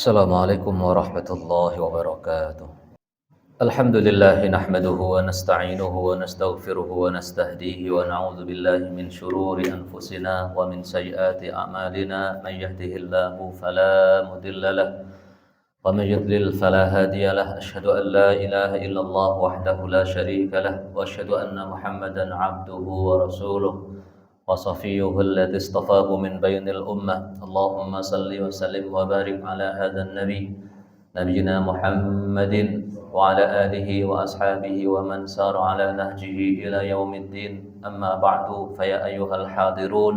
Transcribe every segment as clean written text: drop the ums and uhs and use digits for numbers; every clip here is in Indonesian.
Assalamualaikum warahmatullahi wabarakatuh. Alhamdulillah nahmaduhu wa nasta'inuhu wa nastaghfiruhu wa nastahdihi wa na'udzu billahi min shururi anfusina wa min sayyiati a'malina may yahdihillahu fala mudilla lahu wa may yudlil fala hadiya lahu asyhadu an la ilaha illallah wahdahu la syarika lahu wa asyhadu anna Muhammadan 'abduhu wa rasuluh وصفيه الذي اصطفاه من بين الأمة اللهم صل وسلم وبارك على هذا النبي نبينا محمد وعلى آله وأصحابه ومن سار على نهجه إلى يوم الدين أما بعد فيا أيها الحاضرون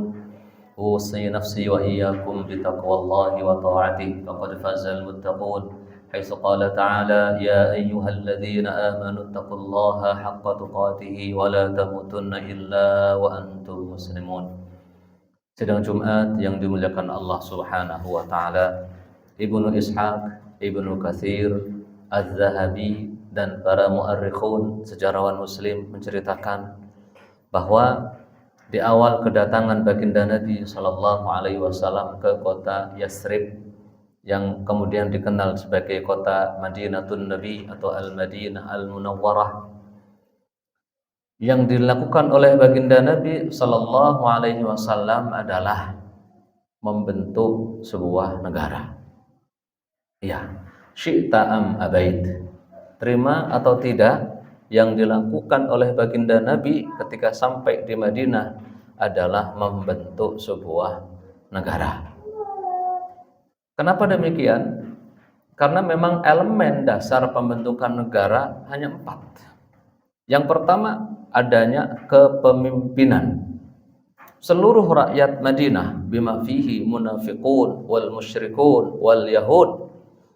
أوصي نفسي وإياكم بتقوى الله وطاعته فقد فاز المتقون حيث قال تعالى يا أيها الذين آمنوا اتقوا الله حق تقاته ولا تموتن إلا وأنتم مسلمون. Sidang Jumat yang dimuliakan Allah Subhanahu wa taala, Ibnu Ishaq, Ibnu Katsir, Az-Zahabi dan para muarrikhun sejarawan muslim menceritakan bahwa di awal kedatangan baginda Nabi sallallahu alaihi wasallam ke kota Yasrib yang kemudian dikenal sebagai kota Madinatun Nabi atau Al-Madinah Al-Munawwarah, yang dilakukan oleh baginda Nabi sallallahu alaihi wasallam adalah membentuk sebuah negara. Ya, syi'ta am abait, terima atau tidak, yang dilakukan oleh baginda Nabi ketika sampai di Madinah adalah membentuk sebuah negara. Kenapa demikian? Karena memang elemen dasar pembentukan negara hanya 4. Yang pertama, adanya kepemimpinan. Seluruh rakyat Madinah bima fihi munafiqun wal musyrikun wal yahud,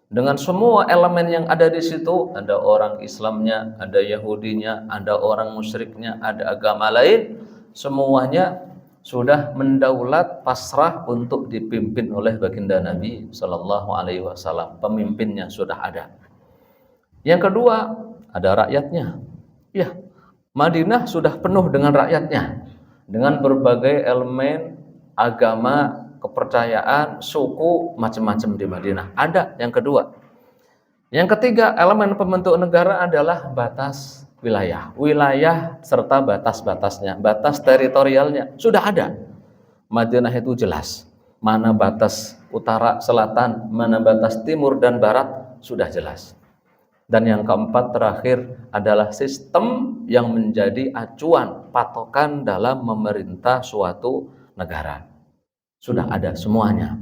dengan semua elemen yang ada di situ, ada orang Islamnya, ada Yahudinya, ada orang musyriknya, ada agama lain, semuanya sudah mendaulat pasrah untuk dipimpin oleh baginda Nabi sallallahu alaihi wasallam. Pemimpinnya sudah ada. Yang kedua, ada rakyatnya. Ya, Madinah sudah penuh dengan rakyatnya, dengan berbagai elemen agama, kepercayaan, suku, macam-macam di Madinah. Ada yang kedua. Yang ketiga, elemen pembentuk negara adalah batas wilayah serta batas-batasnya, batas teritorialnya sudah ada. Madinah itu jelas, mana batas utara, selatan, mana batas timur dan barat, sudah jelas. Dan yang keempat terakhir adalah sistem yang menjadi acuan, patokan dalam memerintah suatu negara. Sudah ada semuanya.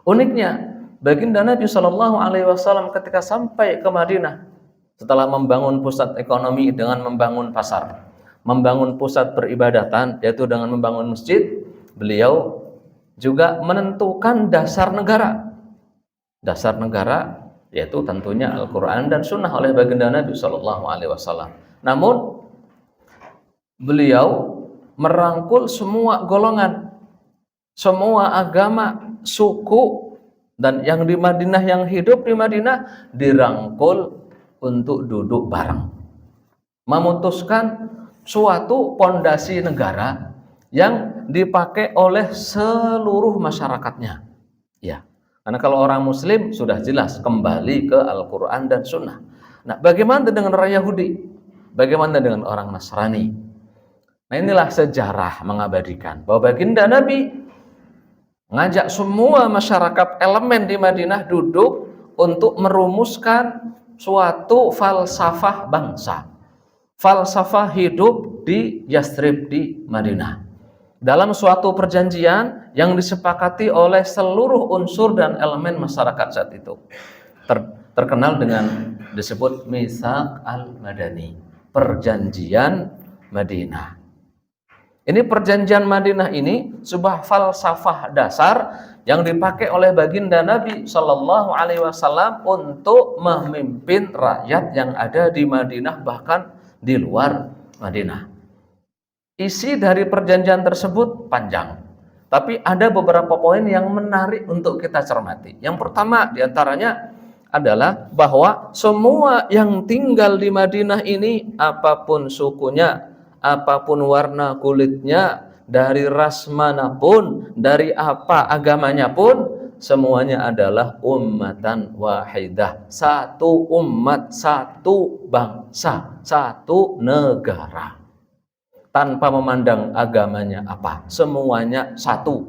Uniknya, baginda Nabi Shallallahu Alaihi Wasallam ketika sampai ke Madinah, setelah membangun pusat ekonomi dengan membangun pasar, membangun pusat peribadatan yaitu dengan membangun masjid, beliau juga menentukan dasar negara. Dasar negara yaitu tentunya Al-Quran dan Sunnah oleh baginda Nabi Sallallahu Alaihi Wasallam. Namun beliau merangkul semua golongan, semua agama, suku, dan yang di Madinah, yang hidup di Madinah dirangkul untuk duduk bareng, memutuskan suatu pondasi negara yang dipakai oleh seluruh masyarakatnya. Ya, karena kalau orang Muslim sudah jelas kembali ke Al-Quran dan Sunnah. Nah, bagaimana dengan orang Yahudi? Bagaimana dengan orang Nasrani? Nah, inilah sejarah mengabadikan bahwa baginda Nabi ngajak semua masyarakat elemen di Madinah duduk untuk merumuskan suatu falsafah bangsa, falsafah hidup di Yasrib di Madinah, dalam suatu perjanjian yang disepakati oleh seluruh unsur dan elemen masyarakat saat itu, terkenal dengan disebut Mitsaq al-Madani, perjanjian Madinah. Ini perjanjian Madinah ini sebuah falsafah dasar yang dipakai oleh baginda Nabi Shallallahu Alaihi Wasallam untuk memimpin rakyat yang ada di Madinah bahkan di luar Madinah. Isi dari perjanjian tersebut panjang, tapi ada beberapa poin yang menarik untuk kita cermati. Yang pertama diantaranya adalah bahwa semua yang tinggal di Madinah ini, apapun sukunya, apapun warna kulitnya, dari ras manapun, dari apa agamanya pun, semuanya adalah ummatan wahidah, satu umat, satu bangsa, satu negara. Tanpa memandang agamanya apa, semuanya satu.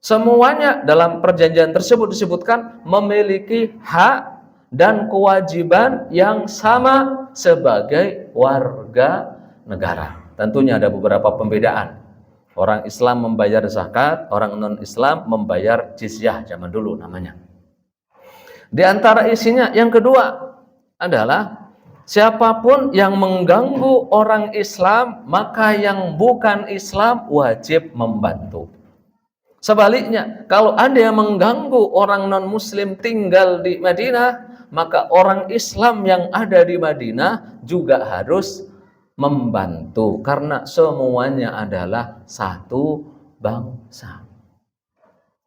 Semuanya dalam perjanjian tersebut disebutkan memiliki hak dan kewajiban yang sama sebagai warga negara. Tentunya ada beberapa pembedaan. Orang Islam membayar zakat, orang non-Islam membayar jizyah zaman dulu namanya. Di antara isinya yang kedua adalah siapapun yang mengganggu orang Islam, maka yang bukan Islam wajib membantu. Sebaliknya, kalau ada yang mengganggu orang non-Muslim tinggal di Madinah, maka orang Islam yang ada di Madinah juga harus membantu, karena semuanya adalah satu bangsa.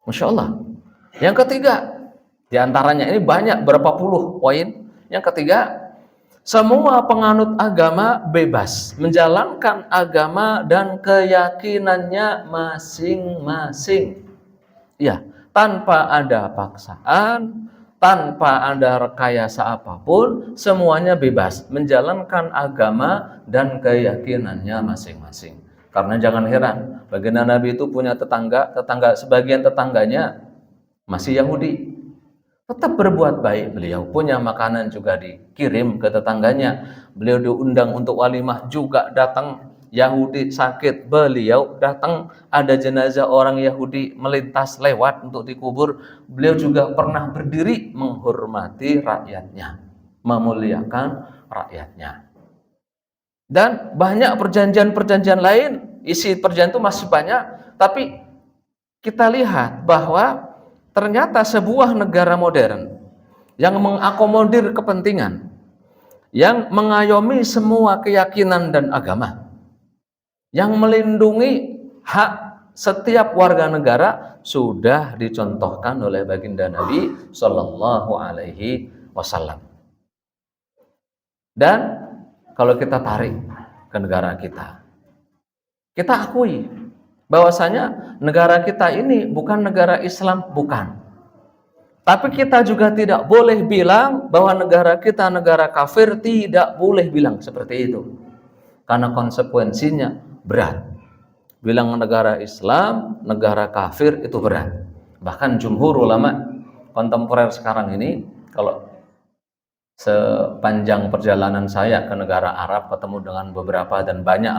Masya Allah. Yang ketiga, diantaranya ini banyak, berapa puluh poin. Yang ketiga, semua penganut agama bebas menjalankan agama dan keyakinannya masing-masing. Ya, tanpa ada paksaan, tanpa ada rekayasa apapun, semuanya bebas menjalankan agama dan keyakinannya masing-masing. Karena jangan heran, baginda Nabi itu punya tetangga sebagian tetangganya masih Yahudi. Tetap berbuat baik, beliau punya makanan juga dikirim ke tetangganya. Beliau diundang untuk walimah juga datang. Yahudi sakit, beliau datang. Ada jenazah orang Yahudi melintas lewat untuk dikubur, beliau juga pernah berdiri menghormati rakyatnya, memuliakan rakyatnya. Dan banyak perjanjian-perjanjian lain, isi perjanjian itu masih banyak, tapi kita lihat bahwa ternyata sebuah negara modern yang mengakomodir kepentingan, yang mengayomi semua keyakinan dan agama, yang melindungi hak setiap warga negara, sudah dicontohkan oleh baginda Nabi Shallallahu Alaihi Wasallam. Dan kalau kita tarik ke negara kita akui bahwasanya negara kita ini bukan negara Islam, bukan. Tapi kita juga tidak boleh bilang bahwa negara kita negara kafir, tidak boleh bilang seperti itu. Karena konsekuensinya berat. Bilang negara Islam, negara kafir itu berat. Bahkan jumhur ulama kontemporer sekarang ini, kalau sepanjang perjalanan saya ke negara Arab, ketemu dengan beberapa dan banyak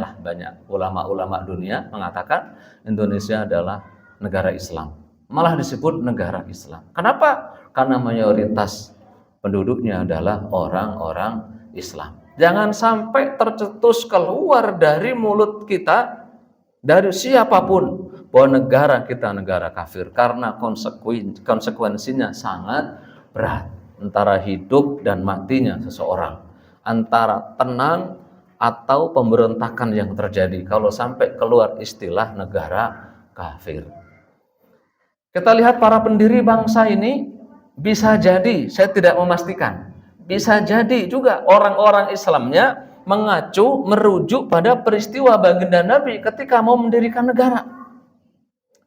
ulama-ulama dunia mengatakan Indonesia adalah negara Islam, malah disebut negara Islam. Kenapa? Karena mayoritas penduduknya adalah orang-orang Islam. Jangan sampai tercetus keluar dari mulut kita, dari siapapun, bahwa negara kita negara kafir, karena konsekuensinya sangat berat. Antara hidup dan matinya seseorang, antara tenang atau pemberontakan yang terjadi kalau sampai keluar istilah negara kafir. Kita lihat para pendiri bangsa ini, bisa jadi, saya tidak memastikan, bisa jadi juga orang-orang Islamnya merujuk pada peristiwa baginda Nabi ketika mau mendirikan negara.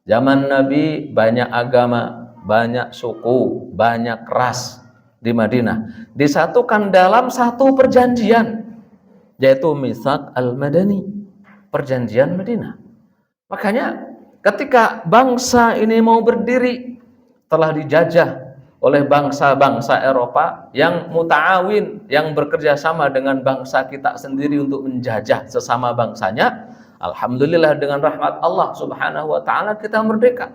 Zaman Nabi banyak agama, banyak suku, banyak ras di Madinah, disatukan dalam satu perjanjian, yaitu Mitsaq al-Madani, perjanjian Madinah. Makanya ketika bangsa ini mau berdiri, telah dijajah oleh bangsa-bangsa Eropa yang muta'awin, yang bekerja sama dengan bangsa kita sendiri untuk menjajah sesama bangsanya. Alhamdulillah, dengan rahmat Allah Subhanahu wa ta'ala kita merdeka.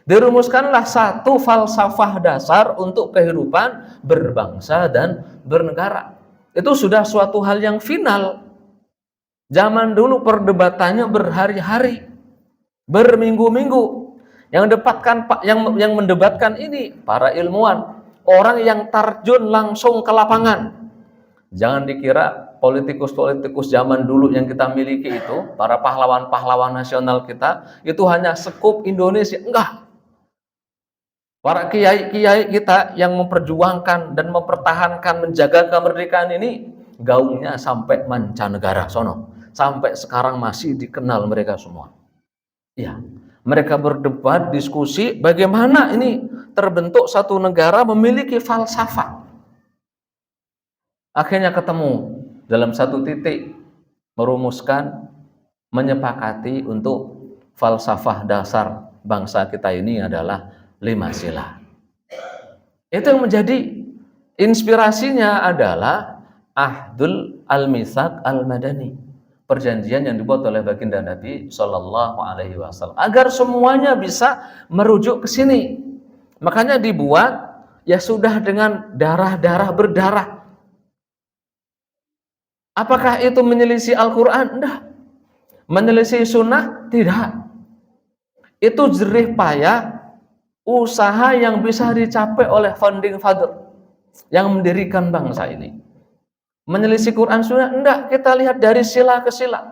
Dirumuskanlah satu falsafah dasar untuk kehidupan berbangsa dan bernegara. Itu sudah suatu hal yang final. Zaman dulu perdebatannya berhari-hari, berminggu-minggu. Yang mendebatkan ini para ilmuwan, orang yang terjun langsung ke lapangan. Jangan dikira politikus-politikus zaman dulu yang kita miliki itu, para pahlawan-pahlawan nasional kita, itu hanya sekup Indonesia. Enggak. Para kiai-kiai kita yang memperjuangkan dan mempertahankan, menjaga kemerdekaan ini, gaungnya sampai mancanegara sono. Sampai sekarang masih dikenal mereka semua. Ya, Mereka berdebat, diskusi bagaimana ini terbentuk satu negara memiliki falsafah. Akhirnya ketemu dalam satu titik, merumuskan, menyepakati untuk falsafah dasar bangsa kita ini adalah 5 sila. Itu yang menjadi inspirasinya adalah Ahdul Al-Mitsaq Al-Madani, perjanjian yang dibuat oleh baginda Nabi Shallallahu Alaihi Wasallam, agar semuanya bisa merujuk ke sini. Makanya dibuat ya sudah dengan darah-darah berdarah. Apakah itu menyelisih Al-Quran? Tidak. Menyelisih Sunnah? Tidak. Itu jerih payah usaha yang bisa dicapai oleh founding father yang mendirikan bangsa ini. Menyelisih Quran Sunnah? Tidak. Kita lihat dari sila ke sila,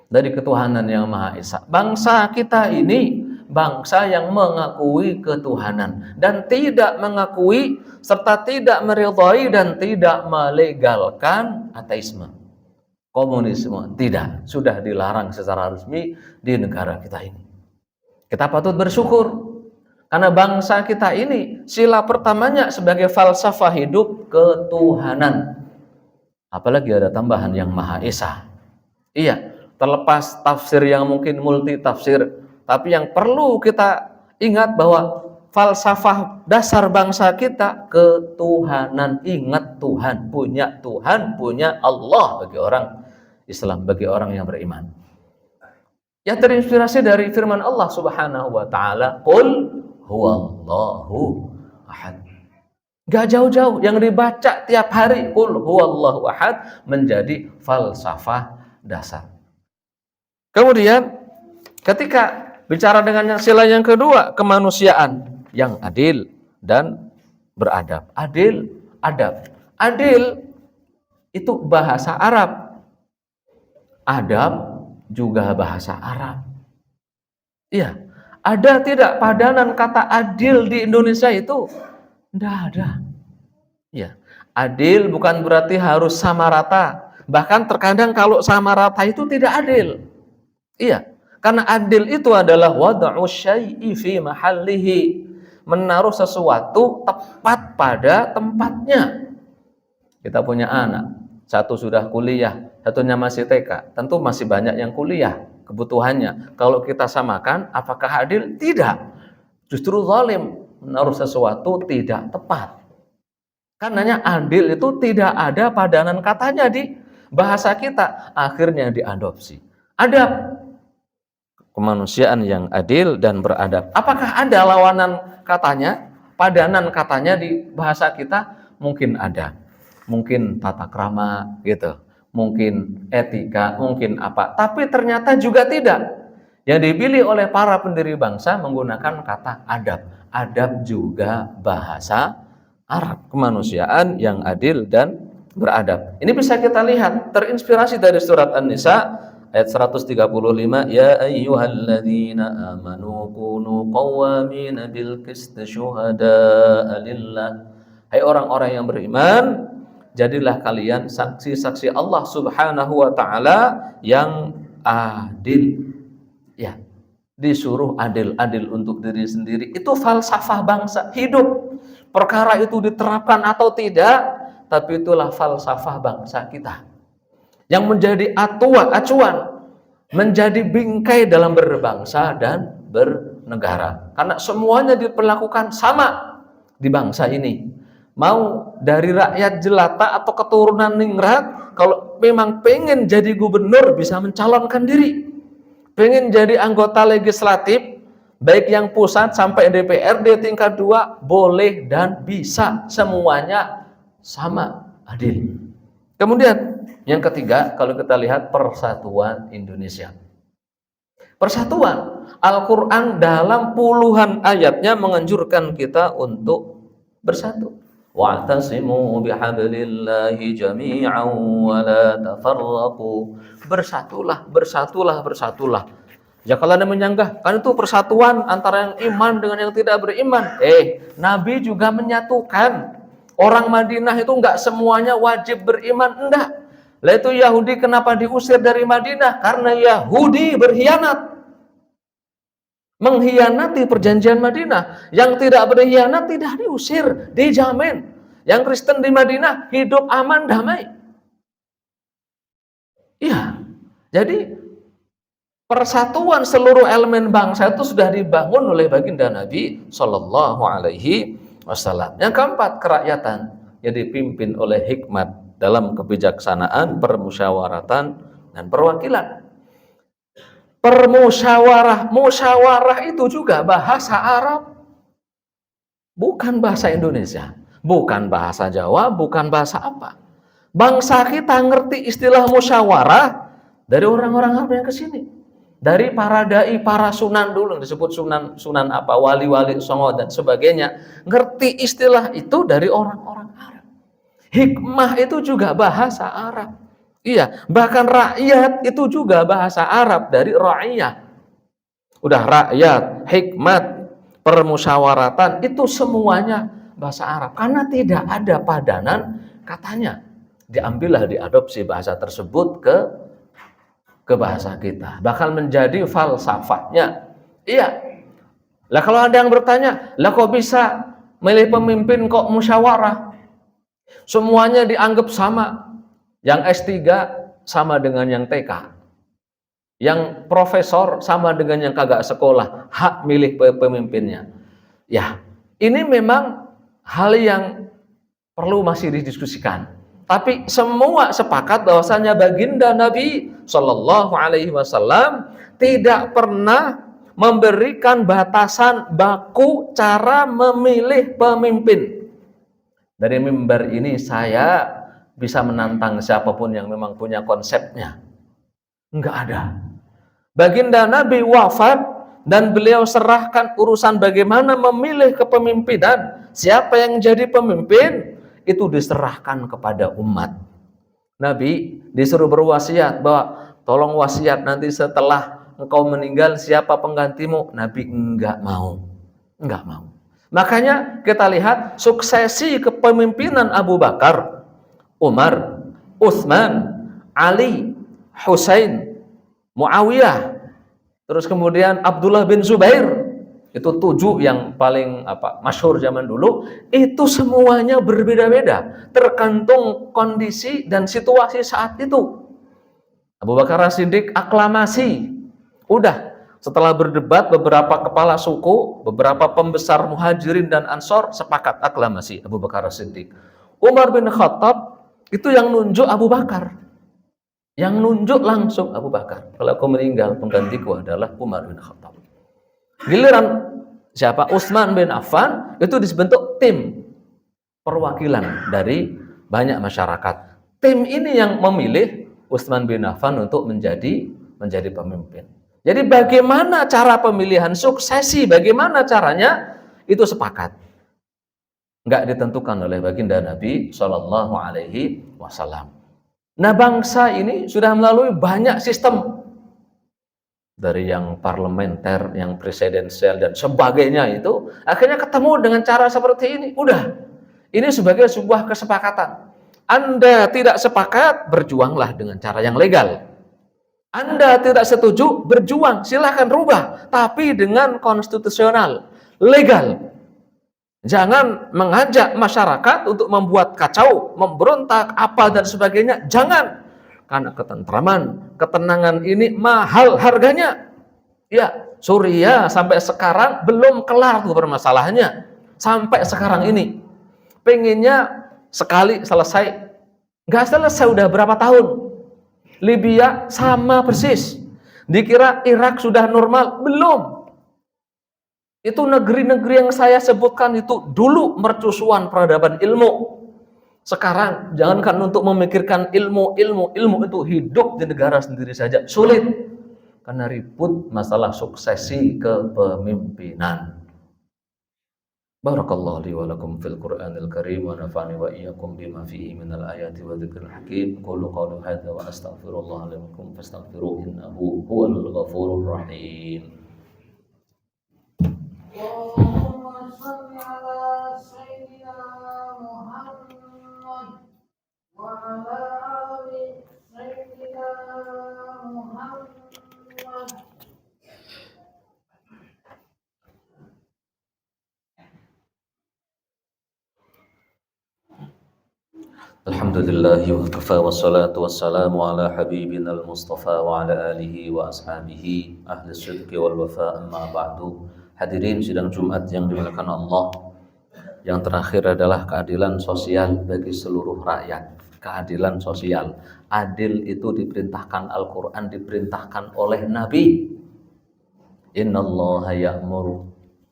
dari ketuhanan yang Maha Esa. Bangsa kita ini bangsa yang mengakui ketuhanan dan tidak mengakui serta tidak meridhai dan tidak melegalkan ateisme, komunisme. Tidak, sudah dilarang secara resmi di negara kita ini. Kita patut bersyukur karena bangsa kita ini sila pertamanya sebagai falsafah hidup ketuhanan, apalagi ada tambahan yang Maha Esa. Iya, terlepas tafsir yang mungkin multi tafsir, tapi yang perlu kita ingat bahwa falsafah dasar bangsa kita ketuhanan. Ingat Tuhan punya Allah bagi orang Islam, bagi orang yang beriman. Ya terinspirasi dari firman Allah Subhanahu wa taala, "Qul huwallahu ahad." Gak jauh-jauh yang dibaca tiap hari, "Qul huwallahu ahad," menjadi falsafah dasar. Kemudian ketika bicara dengan sila yang kedua, kemanusiaan yang adil dan beradab. Adil, adab. Adil itu bahasa Arab. Adab juga bahasa Arab. Iya. Ada tidak padanan kata adil di Indonesia itu? Tidak ada. Ya. Adil bukan berarti harus sama rata. Bahkan terkadang kalau sama rata itu tidak adil. Iya. Karena adil itu adalah wad'u syai'i fi mahallihi, menaruh sesuatu tepat pada tempatnya. Kita punya anak, satu sudah kuliah, satunya masih TK. Tentu masih banyak yang kuliah kebutuhannya. Kalau kita samakan, apakah adil? Tidak. Justru zalim, menaruh sesuatu tidak tepat. Karenanya adil itu tidak ada padanan katanya di bahasa kita, akhirnya diadopsi. Adab, kemanusiaan yang adil dan beradab. Apakah ada lawanan katanya, padanan katanya di bahasa kita? Mungkin ada. Mungkin tata krama gitu, mungkin etika, mungkin apa. Tapi ternyata juga tidak. Yang dipilih oleh para pendiri bangsa menggunakan kata adab. Adab juga bahasa Arab, kemanusiaan yang adil dan beradab. Ini bisa kita lihat terinspirasi dari surat An-Nisa ayat 135, ya ayyuhalladzina amanu kunu qawwamina bil qist syuhada'a lillah. Hai orang-orang yang beriman, jadilah kalian saksi-saksi Allah Subhanahu wa taala yang adil. Ya, disuruh adil-adil untuk diri sendiri. Itu falsafah bangsa hidup. Perkara itu diterapkan atau tidak, tapi itulah falsafah bangsa kita yang menjadi acuan, menjadi bingkai dalam berbangsa dan bernegara. Karena semuanya diperlakukan sama di bangsa ini. Mau dari rakyat jelata atau keturunan ningrat, kalau memang pengen jadi gubernur bisa mencalonkan diri. Pengen jadi anggota legislatif, baik yang pusat sampai DPRD tingkat 2, boleh dan bisa. Semuanya sama, adil. Kemudian yang ketiga, kalau kita lihat persatuan Indonesia. Persatuan, Al-Quran dalam puluhan ayatnya menganjurkan kita untuk bersatu. Wa'tasimu bihablillahi jami'an wa la tafarraqu. Bersatulah. Ya kalau Anda menyanggah, kan itu persatuan antara yang iman dengan yang tidak beriman. Nabi juga menyatukan. Orang Madinah itu enggak semuanya wajib beriman, enggak. Lah itu Yahudi kenapa diusir dari Madinah? Karena Yahudi berkhianat. mengkhianati perjanjian Madinah. Yang tidak berkhianat tidak diusir, dijamin. Yang Kristen di Madinah hidup aman, damai. Iya, jadi persatuan seluruh elemen bangsa itu sudah dibangun oleh baginda Nabi Shallallahu Alaihi Wasallam. Yang keempat, kerakyatan yang dipimpin oleh hikmat dalam kebijaksanaan, permusyawaratan, dan perwakilan. Musyawarah itu juga bahasa Arab, bukan bahasa Indonesia, bukan bahasa Jawa, bukan bahasa apa. Bangsa kita ngerti istilah musyawarah dari orang-orang Arab yang kesini, dari para dai, para sunan dulu, disebut sunan apa, wali-wali songo dan sebagainya, ngerti istilah itu dari orang-orang Arab. Hikmah itu juga bahasa Arab. Iya, bahkan rakyat itu juga bahasa Arab dari ra'iyah. Udah rakyat, hikmat, permusyawaratan, itu semuanya bahasa Arab. Karena tidak ada padanan katanya. Diambillah, diadopsi bahasa tersebut ke bahasa kita. Bakal menjadi falsafahnya. Iya. Lah kalau ada yang bertanya, lah kok bisa milih pemimpin kok musyawarah? Semuanya dianggap sama. Yang S3 sama dengan yang TK. Yang profesor sama dengan yang kagak sekolah, hak milih pemimpinnya. Ya, ini memang hal yang perlu masih didiskusikan. Tapi semua sepakat bahwasanya baginda Nabi Shallallahu Alaihi Wasallam tidak pernah memberikan batasan baku cara memilih pemimpin. Dari mimbar ini saya bisa menantang siapapun yang memang punya konsepnya. Enggak ada. Baginda Nabi wafat dan beliau serahkan urusan bagaimana memilih kepemimpinan, siapa yang jadi pemimpin, itu diserahkan kepada umat. Nabi disuruh berwasiat bahwa tolong wasiat nanti setelah engkau meninggal siapa penggantimu. Nabi enggak mau. Makanya kita lihat suksesi kepemimpinan Abu Bakar, Umar, Utsman, Ali, Husain, Muawiyah, terus kemudian Abdullah bin Zubair, itu 7 yang paling masyhur zaman dulu. Itu semuanya berbeda-beda tergantung kondisi dan situasi saat itu. Abu Bakar As-Siddiq aklamasi. Udah, setelah berdebat beberapa kepala suku, beberapa pembesar Muhajirin dan Ansor sepakat aklamasi Abu Bakar As-Siddiq. Umar bin Khattab itu yang nunjuk Abu Bakar. Yang nunjuk langsung Abu Bakar. Kalau aku meninggal, penggantiku adalah Umar bin Khattab. Giliran siapa? Utsman bin Affan, itu dibentuk tim perwakilan dari banyak masyarakat. Tim ini yang memilih Utsman bin Affan untuk menjadi pemimpin. Jadi bagaimana cara pemilihan suksesi, bagaimana caranya, itu sepakat. Enggak ditentukan oleh baginda Nabi Shallallahu Alaihi Wasallam. Nah, bangsa ini sudah melalui banyak sistem, dari yang parlementer, yang presidensial dan sebagainya, itu akhirnya ketemu dengan cara seperti ini. Udah, ini sebagai sebuah kesepakatan. Anda tidak sepakat, berjuanglah dengan cara yang legal. Anda tidak setuju, berjuang, silahkan rubah, tapi dengan konstitusional, legal. Jangan mengajak masyarakat untuk membuat kacau, memberontak, apa dan sebagainya. Jangan. Karena ketentraman, ketenangan ini mahal harganya. Ya, Suriah sampai sekarang belum kelar tuh permasalahannya. Sampai sekarang ini. Pengennya sekali selesai. Nggak selesai udah berapa tahun. Libya sama persis. Dikira Irak sudah normal, belum. Itu negeri-negeri yang saya sebutkan itu dulu mercusuan peradaban ilmu. Sekarang jangankan untuk memikirkan ilmu itu hidup di negara sendiri saja sulit. Karena ribut masalah suksesi kepemimpinan. Barakallahu li wa lakum fil Qur'anil Karim wa nafa'ani wa iyyakum bima fihi minal ayati wa dzikril hakim. Qulu qawli hadza wa astaghfirullah li wa lakum fastaghfiruhu innahu huwal ghafurur rahim. Allahumma shalli ala sayyidina Muhammad wa ala ali sayyidina Muhammad. Alhamdulillah wa kafa wassalatu wassalamu ala habibina al-mustafa wa ala alihi wa ashabihi ahli sidqi wal wafa amma ba'du. Hadirin sidang Jumat yang dimuliakan Allah, yang terakhir adalah keadilan sosial bagi seluruh rakyat. Keadilan sosial, adil itu diperintahkan Al-Quran, diperintahkan oleh Nabi. Innallaha ya'muru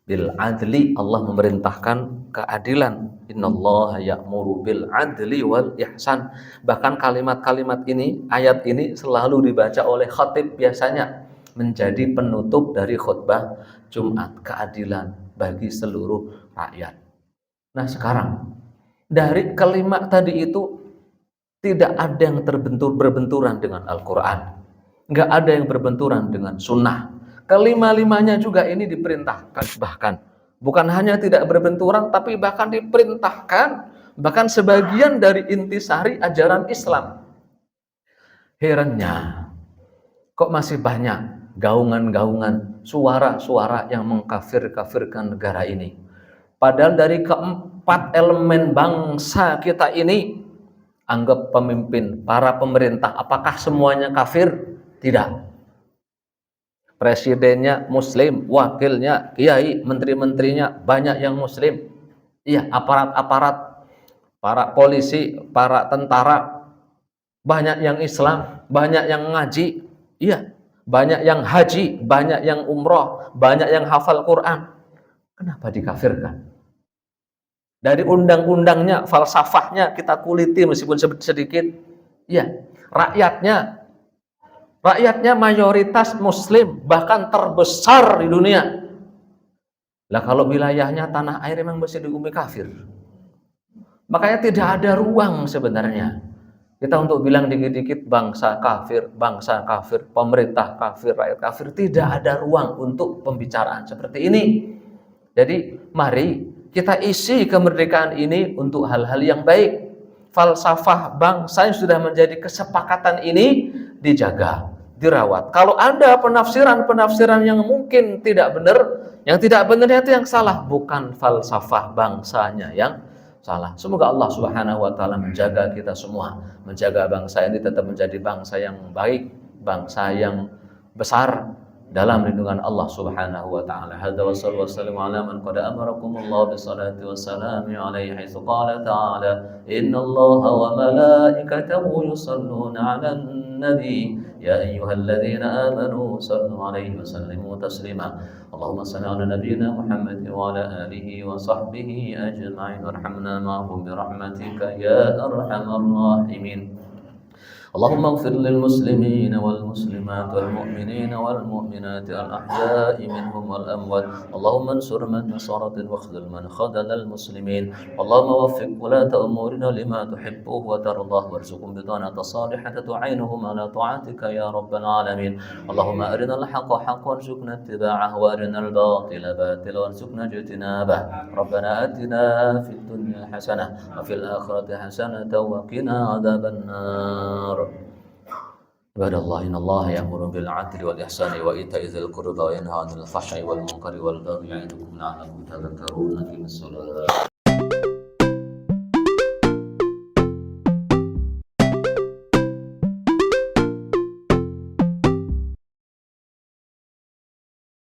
bil adli, Allah memerintahkan keadilan. Innallaha ya'muru bil adli wal ihsan. Bahkan kalimat-kalimat ini, ayat ini selalu dibaca oleh khatib biasanya menjadi penutup dari khutbah Jumat, keadilan bagi seluruh rakyat. Nah sekarang dari kalimat tadi itu tidak ada yang berbenturan dengan Al-Quran, nggak ada yang berbenturan dengan sunnah. Kelima-limanya juga ini diperintahkan, bahkan bukan hanya tidak berbenturan, tapi bahkan diperintahkan, bahkan sebagian dari intisari ajaran Islam. Herannya, kok masih banyak gaungan-gaungan, suara-suara yang mengkafir-kafirkan negara ini. Padahal dari keempat elemen bangsa kita ini, anggap pemimpin, para pemerintah, apakah semuanya kafir? Tidak. Presidennya muslim, wakilnya kiai, menteri-menterinya banyak yang muslim. Iya, aparat-aparat, para polisi, para tentara banyak yang Islam, banyak yang ngaji. Iya, banyak yang haji, banyak yang umroh, banyak yang hafal Quran. Kenapa dikafirkan? Dari undang-undangnya, falsafahnya kita kuliti meskipun sedikit. Iya, rakyatnya mayoritas muslim, bahkan terbesar di dunia. Lah kalau wilayahnya tanah air memang masih dihukumi kafir. Makanya tidak ada ruang sebenarnya kita untuk bilang dikit-dikit bangsa kafir, pemerintah kafir, rakyat kafir. Tidak ada ruang untuk pembicaraan seperti ini. Jadi mari kita isi kemerdekaan ini untuk hal-hal yang baik. Falsafah bangsa yang sudah menjadi kesepakatan ini dijaga, dirawat. Kalau ada penafsiran-penafsiran yang mungkin tidak benar, yang tidak benar itu yang salah, bukan falsafah bangsanya yang salah. Semoga Allah Subhanahu wa taala menjaga kita semua, menjaga bangsa ini tetap menjadi bangsa yang baik, bangsa yang besar dalam lindungan Allah Subhanahu wa taala. Hadza wa sallallahu ala man qad amarakumullah bis salati wassalamu alaihi haitsu qala ta'ala innallaha wa malaikatahu yusalluna 'alan nabi ya ayyuhalladzina amanu sallu alaihi wa sallimu taslima. Allahumma shalli ala nabiyyina Muhammad wa ala alihi wa sahbihi ajma'in warhamna ma'hum bi rahmatika ya arhamar rahimin. اللهم اغفر للمسلمين والمسلمات والمؤمنين والمؤمنات الأحياء منهم والأموات. اللهم انصر من نصر واخذل من خذل المسلمين. اللهم وفق ولاة أمورنا لما تحبه وترضاه وارزقهم بطانة صالحة تعينهم على طاعتك يا رب العالمين. اللهم أرنا الحق حقا وارزقنا اتباعه وأرنا الباطل باطلا وارزقنا اجتنابه. ربنا آتنا في الدنيا حسنة وفي الآخرة حسنة وقنا عذاب النار. عباد الله إن الله يأمر بالعدل والإحسان وإيتاء ذي القربى وينهى عن الفحشاء والمنكر والبغي يعظكم لعلكم تذكرون. أقيموا الصلاة.